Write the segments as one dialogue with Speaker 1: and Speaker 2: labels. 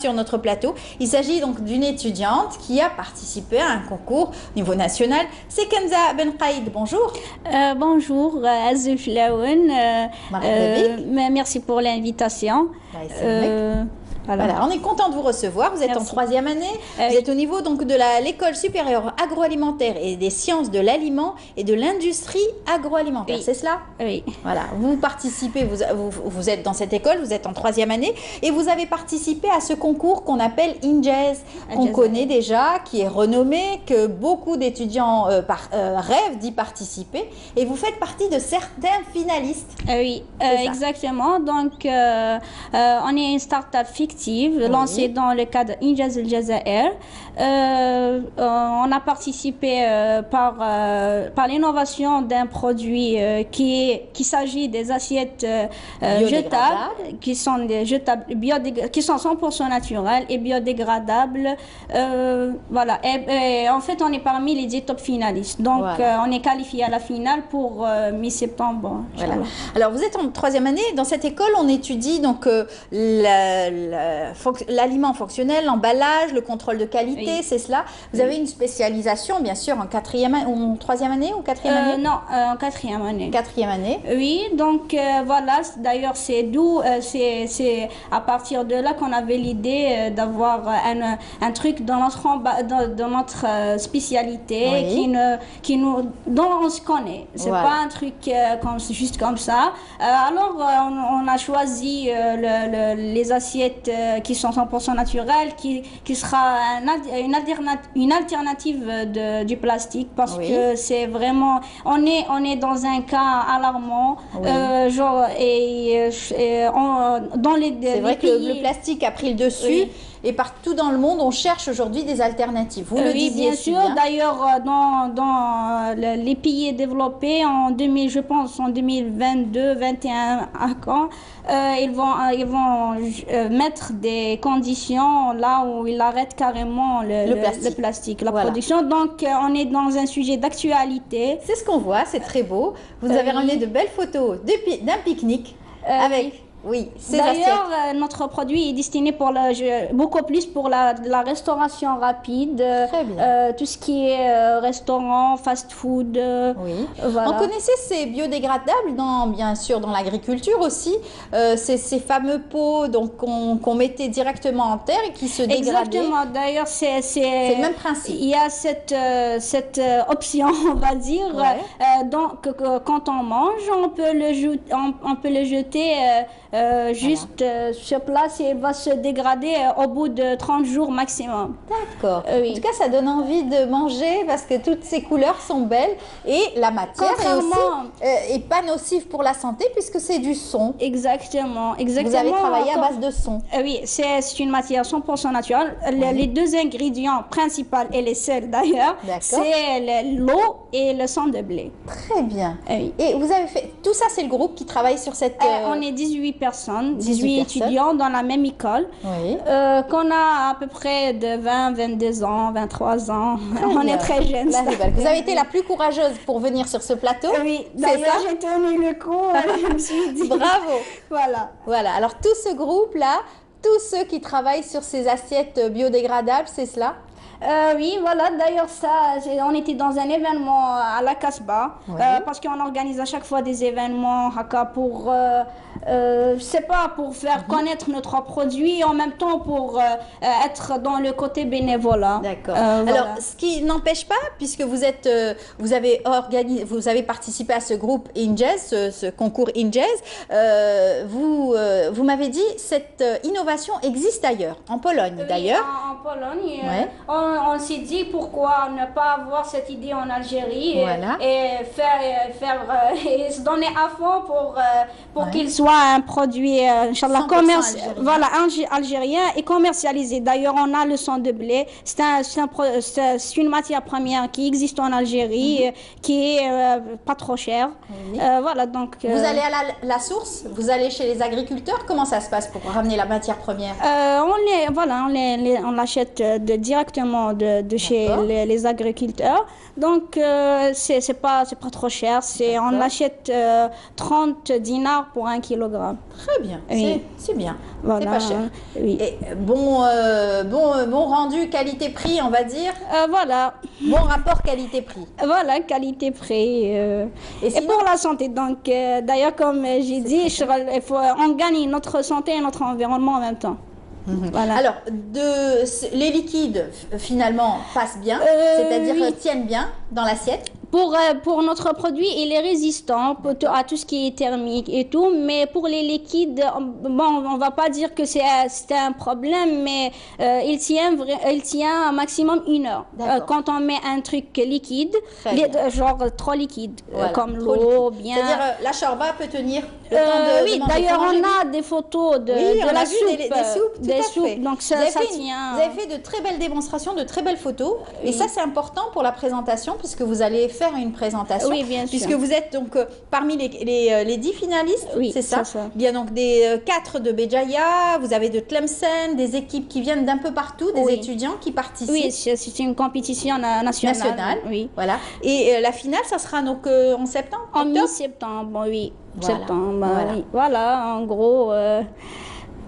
Speaker 1: Sur notre plateau, il s'agit donc d'une étudiante qui a participé à un concours au niveau national. C'est Kenza Benkaïd, bonjour.
Speaker 2: Bonjour, Azul Flaoun. Merci pour l'invitation.
Speaker 1: Voilà, on est content de vous recevoir. Vous êtes en troisième année. Vous êtes au niveau donc de l'école supérieure agroalimentaire et des sciences de l'aliment et de l'industrie agroalimentaire. Oui. C'est cela?
Speaker 2: Oui.
Speaker 1: Voilà, vous participez, vous êtes dans cette école, vous êtes en troisième année et vous avez participé à ce concours qu'on appelle INJAZ, qu'on connaît déjà, qui est renommé, que beaucoup d'étudiants rêvent d'y participer, et vous faites partie de certains finalistes.
Speaker 2: Oui, exactement. Donc, on est une start-up fictive lancée dans le cadre INJAZ El Jazair. On a participé par l'innovation d'un produit qui s'agit des assiettes jetables, qui sont des jetables qui sont 100% naturelles et biodégradables. Voilà. Et en fait, on est parmi les 10 top finalistes. Donc, on est qualifié à la finale pour mi-septembre.
Speaker 1: Voilà. Alors, vous êtes en troisième année. Dans cette école, on étudie donc l'aliment fonctionnel, l'emballage, le contrôle de qualité, c'est cela. Vous avez une spécialisation, bien sûr, en troisième année ou quatrième année?
Speaker 2: Non, en quatrième année.
Speaker 1: Quatrième année.
Speaker 2: Oui, donc voilà, d'ailleurs, c'est à partir de là qu'on avait l'idée d'avoir un truc dans notre spécialité dont on se connaît. C'est pas un truc juste comme ça. Alors, on a choisi les assiettes qui sont 100% naturelles, qui sera une alternative du plastique, parce que c'est vraiment, on est dans un cas alarmant, c'est
Speaker 1: vrai que le plastique a pris le dessus. Et partout dans le monde, on cherche aujourd'hui des alternatives. Vous le disiez,
Speaker 2: bien sûr. D'ailleurs, dans les pays développés, je pense en 2022-2021 à quand, ils vont mettre des conditions là où ils arrêtent carrément le plastique, la production. Donc, on est dans un sujet d'actualité.
Speaker 1: C'est ce qu'on voit, c'est très beau. Vous avez ramené de belles photos d'un pique-nique avec... Oui,
Speaker 2: d'ailleurs, notre produit est destiné beaucoup plus pour la restauration rapide.
Speaker 1: Très bien.
Speaker 2: Tout ce qui est restaurant, fast-food.
Speaker 1: Voilà. On connaissait ces biodégradables, bien sûr, dans l'agriculture aussi. Ces fameux pots qu'on mettait directement en terre et qui se dégradaient.
Speaker 2: Exactement. D'ailleurs, c'est
Speaker 1: le même principe.
Speaker 2: Il y a cette option, on va dire. Donc, quand on mange, on peut le jeter juste sur place, et il va se dégrader au bout de 30 jours maximum.
Speaker 1: D'accord. En tout cas, ça donne envie de manger parce que toutes ces couleurs sont belles et la matière est pas nocive pour la santé puisque c'est du son.
Speaker 2: Exactement.
Speaker 1: Vous avez travaillé à base de son.
Speaker 2: Oui, c'est une matière 100% naturelle. Les deux ingrédients principaux et les sels d'ailleurs, c'est l'eau et le sang de blé.
Speaker 1: Très bien. Et vous avez fait tout ça, c'est le groupe qui travaille sur cette...
Speaker 2: On est 18 personnes, 18 étudiants dans la même école, qu'on a à peu près de 20, 22 ans, 23 ans. On est très jeunes.
Speaker 1: Vous avez été la plus courageuse pour venir sur ce plateau.
Speaker 2: Oui, d'ailleurs j'ai tenu le coup, je me suis dit.
Speaker 1: Bravo.
Speaker 2: Voilà.
Speaker 1: Alors tout ce groupe-là, tous ceux qui travaillent sur ces assiettes biodégradables, c'est cela?
Speaker 2: Oui, voilà. D'ailleurs, on était dans un événement à la Casbah, parce qu'on organise à chaque fois des événements pour, je sais pas, pour faire connaître notre produit et en même temps pour être dans le côté bénévolat.
Speaker 1: D'accord. Alors, ce qui n'empêche pas, puisque vous avez participé à ce groupe INJAZ, ce concours INJAZ, vous m'avez dit cette innovation existe ailleurs, en Pologne d'ailleurs.
Speaker 2: En Pologne. On s'est dit pourquoi ne pas avoir cette idée en Algérie et se donner à fond pour qu'il soit un produit inchallah, algérien et commercialisé. D'ailleurs, on a le sang de blé. C'est une matière première qui existe en Algérie, qui est pas trop chère. Voilà, donc,
Speaker 1: vous allez à la source? Vous allez chez les agriculteurs? Comment ça se passe pour ramener la matière première?
Speaker 2: On l'achète directement directement de chez les agriculteurs. Donc, c'est pas trop cher. On achète 30 dinars pour 1 kilogramme.
Speaker 1: Très bien,
Speaker 2: Oui.
Speaker 1: c'est bien,
Speaker 2: Voilà,
Speaker 1: c'est pas cher.
Speaker 2: oui.
Speaker 1: Et bon rendu qualité-prix, on va dire.
Speaker 2: Voilà.
Speaker 1: Bon rapport qualité-prix.
Speaker 2: Voilà, qualité-prix. Et
Speaker 1: sinon-
Speaker 2: pour la santé. Donc, d'ailleurs, comme j'ai dit, on gagne notre santé et notre environnement en même temps. Voilà.
Speaker 1: Alors, les liquides, finalement, passent bien, c'est-à-dire
Speaker 2: oui.
Speaker 1: tiennent bien dans l'assiette.
Speaker 2: Pour notre produit, il est résistant à tout ce qui est thermique et tout, mais pour les liquides, bon, on va pas dire que c'est un problème, mais il tient un maximum 1 heure. Quand on met un truc liquide, genre trop liquide,
Speaker 1: Voilà,
Speaker 2: comme
Speaker 1: trop
Speaker 2: l'eau,
Speaker 1: liquide.
Speaker 2: bien.
Speaker 1: C'est-à-dire la shorba peut tenir le temps de
Speaker 2: oui,
Speaker 1: manger.
Speaker 2: d'ailleurs,
Speaker 1: Faut manger
Speaker 2: on a des photos de
Speaker 1: on
Speaker 2: la
Speaker 1: a vu
Speaker 2: soupe.
Speaker 1: des soupes, tout à fait.
Speaker 2: Donc ça tient.
Speaker 1: Vous avez fait de très belles démonstrations, de très belles photos. Et ça, c'est important pour la présentation, puisque vous allez faire une présentation.
Speaker 2: Oui, bien sûr.
Speaker 1: Puisque vous êtes donc parmi les 10 finalistes,
Speaker 2: Oui,
Speaker 1: c'est ça.
Speaker 2: c'est ça.
Speaker 1: Il y a donc des 4 de Béjaïa, vous avez de Tlemcen, des équipes qui viennent d'un peu partout, des étudiants qui participent.
Speaker 2: Oui, c'est une compétition nationale. Oui.
Speaker 1: Voilà. Et la finale, ça sera donc en septembre,
Speaker 2: En
Speaker 1: octobre.
Speaker 2: mi-septembre, oui.
Speaker 1: Voilà.
Speaker 2: Septembre,
Speaker 1: Voilà.
Speaker 2: oui. Voilà, en gros,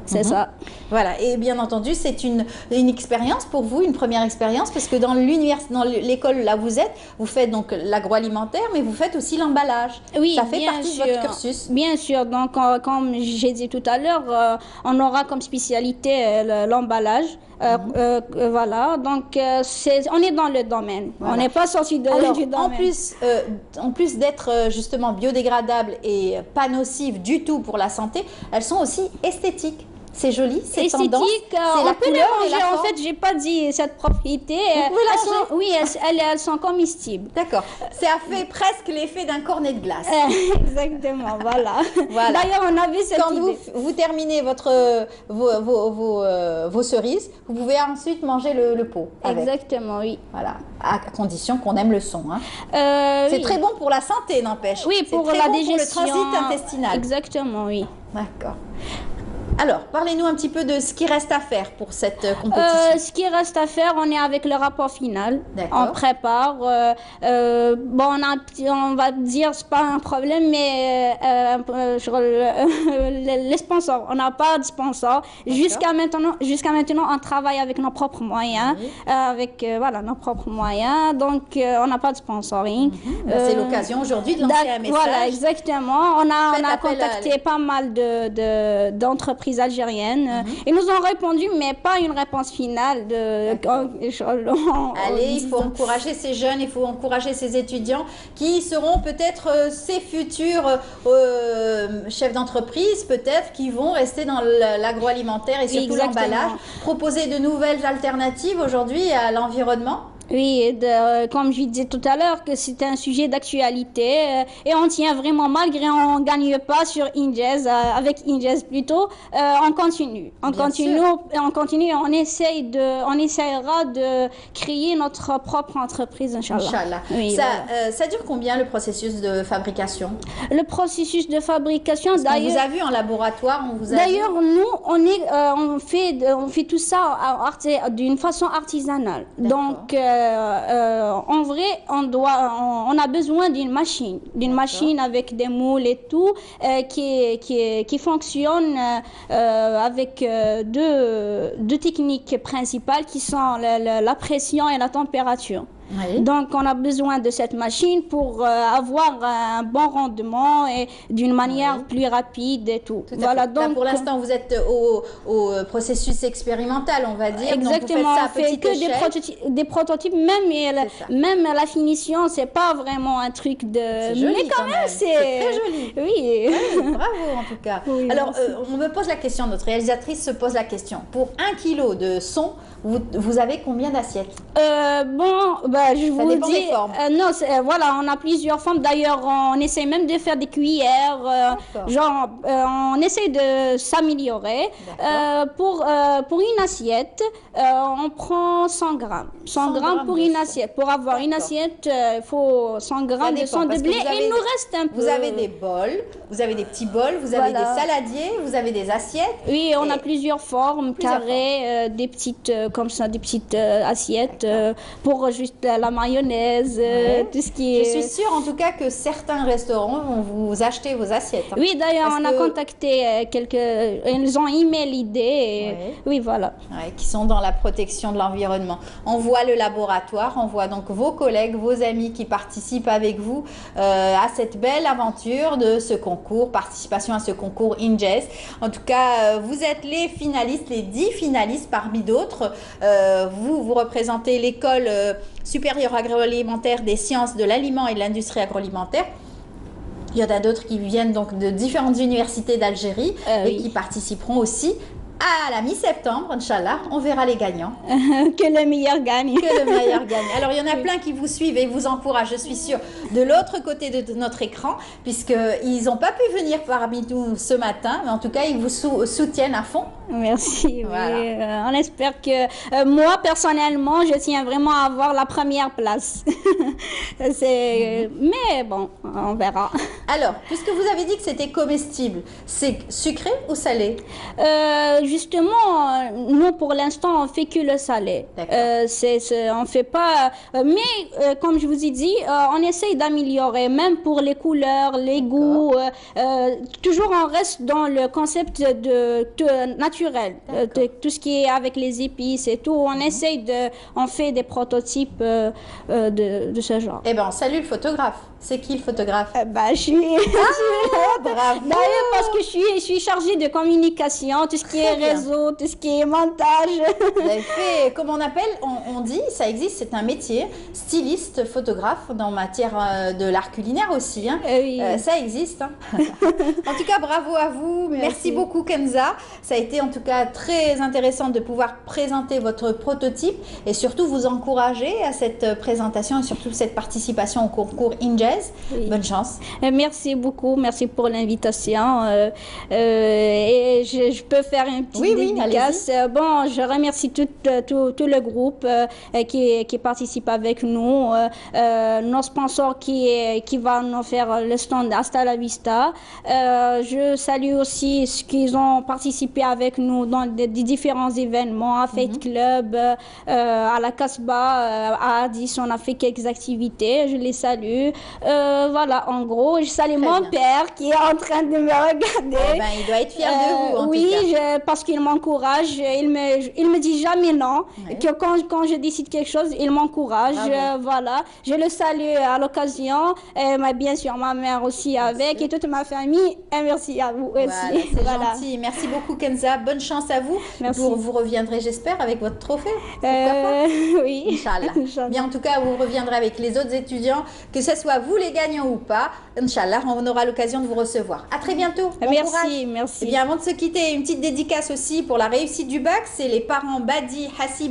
Speaker 2: c'est ça.
Speaker 1: Voilà, et bien entendu, c'est une expérience pour vous, une première expérience, parce que dans l'école là où vous êtes, vous faites donc l'agroalimentaire, mais vous faites aussi l'emballage.
Speaker 2: Oui,
Speaker 1: ça fait
Speaker 2: bien
Speaker 1: partie
Speaker 2: sûr.
Speaker 1: de votre cursus.
Speaker 2: Bien sûr, donc comme j'ai dit tout à l'heure, on aura comme spécialité l'emballage. Voilà, donc on est dans le domaine.
Speaker 1: Voilà.
Speaker 2: On n'est pas sorti du domaine.
Speaker 1: En plus d'être justement biodégradables et pas nocives du tout pour la santé, elles sont aussi esthétiques. C'est joli, c'est tendance, c'est la
Speaker 2: on peut les
Speaker 1: couleur et
Speaker 2: manger.
Speaker 1: la
Speaker 2: En
Speaker 1: forme.
Speaker 2: fait, j'ai pas dit cette propriété. Elles sont comestibles.
Speaker 1: D'accord, ça fait presque l'effet d'un cornet de glace.
Speaker 2: Exactement, voilà.
Speaker 1: Voilà.
Speaker 2: D'ailleurs, on avait cette
Speaker 1: Quand
Speaker 2: idée.
Speaker 1: vous terminez vos cerises, vous pouvez ensuite manger le pot avec.
Speaker 2: Exactement, oui.
Speaker 1: Voilà, à condition qu'on aime le son. Hein. C'est
Speaker 2: Oui.
Speaker 1: très bon pour la santé, n'empêche.
Speaker 2: Oui,
Speaker 1: C'est
Speaker 2: pour
Speaker 1: très
Speaker 2: la
Speaker 1: bon
Speaker 2: digestion.
Speaker 1: pour le transit intestinal.
Speaker 2: Exactement, oui.
Speaker 1: D'accord. Alors, parlez-nous un petit peu de ce qui reste à faire pour cette compétition.
Speaker 2: Ce qui reste à faire, on est avec le rapport final.
Speaker 1: D'accord.
Speaker 2: On prépare. Bon, on va dire c'est pas un problème, mais les sponsors, on n'a pas de sponsors. Jusqu'à maintenant, on travaille avec nos propres moyens, nos propres moyens. Donc, on n'a pas de sponsoring.
Speaker 1: C'est l'occasion aujourd'hui de lancer un message.
Speaker 2: Voilà, exactement. On a
Speaker 1: appel
Speaker 2: contacté pas mal d'entreprises algériennes. Ils nous ont répondu, mais pas une réponse finale.
Speaker 1: Allez, il faut encourager ces jeunes, il faut encourager ces étudiants qui seront peut-être ces futurs chefs d'entreprise, peut-être, qui vont rester dans l'agroalimentaire et surtout l'emballage. Proposer de nouvelles alternatives aujourd'hui à l'environnement.
Speaker 2: Oui, comme je disais tout à l'heure, que c'est un sujet d'actualité et on tient vraiment, malgré on ne gagne pas sur Injaz, avec Injaz plutôt, on continue. On continue et on essaiera de créer notre propre entreprise, Inch'Allah.
Speaker 1: Inch'Allah.
Speaker 2: Oui,
Speaker 1: Ça dure combien le processus de fabrication?
Speaker 2: Le processus de fabrication,
Speaker 1: On vous a vu en laboratoire, on vous a
Speaker 2: d'ailleurs, nous, on fait tout ça d'une façon artisanale. Donc, en vrai, on a besoin d'une machine avec des moules et tout, qui fonctionne avec deux techniques principales qui sont la pression et la température.
Speaker 1: Oui.
Speaker 2: Donc, on a besoin de cette machine pour avoir un bon rendement et d'une manière plus rapide et tout.
Speaker 1: Voilà, donc, là, pour l'instant, vous êtes au processus expérimental, on va dire.
Speaker 2: Exactement,
Speaker 1: donc vous faites ça à
Speaker 2: on fait
Speaker 1: petite
Speaker 2: que
Speaker 1: échelle.
Speaker 2: des prototypes, même la finition, c'est pas vraiment un truc de...
Speaker 1: C'est joli,
Speaker 2: mais quand même, c'est
Speaker 1: très joli.
Speaker 2: Oui.
Speaker 1: Bravo en tout cas.
Speaker 2: Oui,
Speaker 1: alors, on me pose la question, notre réalisatrice se pose la question. Pour 1 kilo de son, vous avez combien d'assiettes?
Speaker 2: Bah, je vous
Speaker 1: dépend
Speaker 2: dis,
Speaker 1: des formes.
Speaker 2: non, voilà, on a plusieurs formes. D'ailleurs, on essaie même de faire des cuillères. Genre, on essaie de s'améliorer. Pour une assiette, on prend 100 grammes. 100 grammes pour une assiette. Pour avoir une assiette, il faut 100 grammes de sang de blé. Et il nous reste un peu.
Speaker 1: Vous avez des bols, vous avez des petits bols, vous avez des saladiers, vous avez des assiettes.
Speaker 2: Oui, on a plusieurs formes, carrées, des petites, comme ça, des petites assiettes pour juste la mayonnaise, tout ce qui est...
Speaker 1: Je suis sûre en tout cas que certains restaurants vont vous acheter vos assiettes. Hein.
Speaker 2: Oui, d'ailleurs, on a contacté ils ont aimé l'idée. Oui, voilà.
Speaker 1: Qui sont dans la protection de l'environnement. On voit le laboratoire, on voit donc vos collègues, vos amis qui participent avec vous à cette belle aventure de ce concours, participation à ce concours INJES. En tout cas, vous êtes les finalistes, les 10 finalistes parmi d'autres. Vous représentez l'école supérieure agroalimentaire des sciences de l'aliment et de l'industrie agroalimentaire. Il y en a d'autres qui viennent donc de différentes universités d'Algérie et qui participeront aussi à la mi-septembre, Inch'Allah, on verra les gagnants.
Speaker 2: Que le meilleur gagne.
Speaker 1: Que le meilleur gagne. Alors, il y en a plein qui vous suivent et vous encouragent, je suis sûre, de l'autre côté de notre écran, puisqu'ils n'ont pas pu venir parmi nous ce matin, mais en tout cas, ils vous soutiennent à fond.
Speaker 2: Merci. Voilà. Oui, on espère que moi, personnellement, je tiens vraiment à avoir la première place. Mais bon, on verra.
Speaker 1: Alors, puisque vous avez dit que c'était comestible, c'est sucré ou salé?
Speaker 2: Justement, nous pour l'instant on fait que le salé. On fait pas. Mais comme je vous ai dit, on essaye d'améliorer, même pour les couleurs, les goûts. Toujours on reste dans le concept de naturel, de tout ce qui est avec les épices et tout. On essaye on fait des prototypes de ce genre.
Speaker 1: Eh ben, on salue le photographe. C'est qui le photographe?
Speaker 2: Je suis.
Speaker 1: Bravo.
Speaker 2: D'ailleurs, parce que je suis chargée de communication, tout ce qui est réseau, tout ce qui est montage.
Speaker 1: Vous avez fait, comme on appelle, on dit, ça existe, c'est un métier, styliste, photographe, dans matière de l'art culinaire aussi. Hein.
Speaker 2: Oui.
Speaker 1: Ça existe. Hein. En tout cas, bravo à vous. Merci beaucoup, Kenza. Ça a été en tout cas très intéressant de pouvoir présenter votre prototype et surtout vous encourager à cette présentation et surtout cette participation au concours INJES. Oui. Bonne chance.
Speaker 2: Merci beaucoup. Merci pour l'invitation. Et je peux faire une petite dédicace. Bon, je remercie tout le groupe qui participe avec nous, nos sponsors qui vont nous faire le stand Hasta la Vista. Je salue aussi ceux qui ont participé avec nous dans des différents événements, à Fête Club, à la Casbah, à Addis, on a fait quelques activités. Je les salue. Voilà, en gros, je salue mon père qui est en train de me regarder.
Speaker 1: Il doit être fier de vous, en tout cas.
Speaker 2: Parce qu'il m'encourage. Il me dit jamais non. Que quand je décide quelque chose, il m'encourage. Voilà, je le salue à l'occasion. Bien sûr, ma mère aussi avec et toute ma famille. Et merci à vous aussi.
Speaker 1: C'est gentil. Merci beaucoup, Kenza. Bonne chance à vous.
Speaker 2: Merci.
Speaker 1: Vous reviendrez, j'espère, avec votre trophée. Pourquoi pas?
Speaker 2: Oui.
Speaker 1: Inch'Allah. Bien, en tout cas, vous reviendrez avec les autres étudiants, que ce soit vous les gagnants ou pas. Inch'Allah, on aura l'occasion de vous recevoir. À très bientôt. Bon courage.
Speaker 2: Merci.
Speaker 1: Et bien, avant de se quitter, une petite dédicace aussi pour la réussite du bac. C'est les parents Badi, Hassib